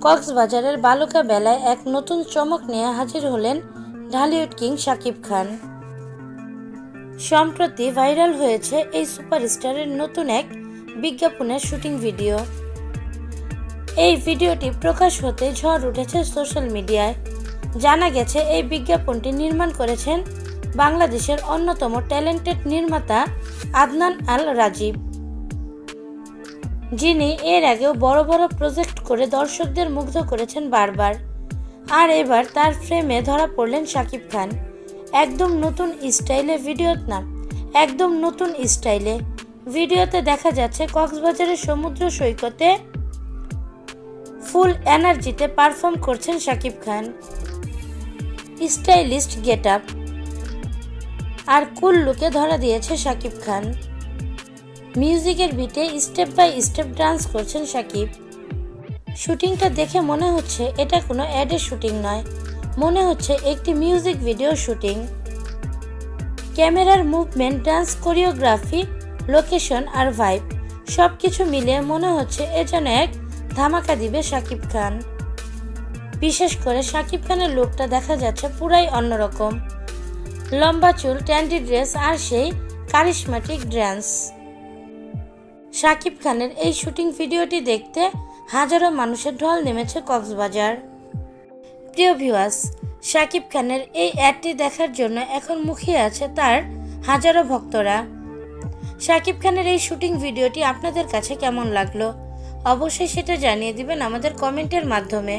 কক্সবাজারের বালুকা বেলায় এক নতুন চমক নিয়ে হাজির হলেন ঢালিউড কিং শাকিব খান। সম্প্রতি ভাইরাল হয়েছে এই সুপারস্টারের নতুন এক বিজ্ঞাপনের শুটিং ভিডিও। এই ভিডিওটি প্রকাশ হতে ঝড় উঠেছে সোশ্যাল মিডিয়ায়। জানা গেছে এই বিজ্ঞাপনটি নির্মাণ করেছেন বাংলাদেশের অন্যতম ট্যালেন্টেড নির্মাতা আদনান আল রাজীব, যিনি এর আগেও বড় বড় প্রজেক্ট করে দর্শকদের মুগ্ধ করেছেন বারবার। আর এবার তার ফ্রেমে ধরা পড়লেন শাকিব খান। একদম নতুন স্টাইলে ভিডিওতে দেখা যাচ্ছে কক্সবাজারের সমুদ্র সৈকতে ফুল এনার্জিতে পারফর্ম করছেন শাকিব খান। স্টাইলিস্ট গেটআপ আর কুল লুকে ধরা দিয়েছে শাকিব খান। মিউজিকের বিটে স্টেপ বাই স্টেপ ডান্স করছেন শাকিব। শুটিংটা দেখে মনে হচ্ছে এটা কোনো অ্যাডের শুটিং নয়, মনে হচ্ছে একটি মিউজিক ভিডিও শুটিং। ক্যামেরার মুভমেন্ট, ডান্স কোরিওগ্রাফি, লোকেশন আর ভাইব সবকিছু মিলিয়ে মনে হচ্ছে এ যেন এক ধামাকা দিবে শাকিব খান। বিশেষ করে শাকিব খানের লুকটা দেখা যাচ্ছে পুরাই অন্যরকম। লম্বা চুল, ট্যান্ডি ড্রেস আর সেই কারিশমাটিক ডান্স। শাকিব খানের এই শুটিং ভিডিওটি দেখতে হাজারো মানুষের ঢল নেমেছে কক্সবাজার। প্রিয় ভিউয়ার্স, শাকিব খানের এই অ্যাডটি দেখার জন্য এখন মুখিয়ে আছে তার হাজারো ভক্তরা। শাকিব খানের এই শুটিং ভিডিওটি আপনাদের কাছে কেমন লাগলো অবশ্যই সেটা জানিয়ে দিবেন আমাদের কমেন্টের মাধ্যমে।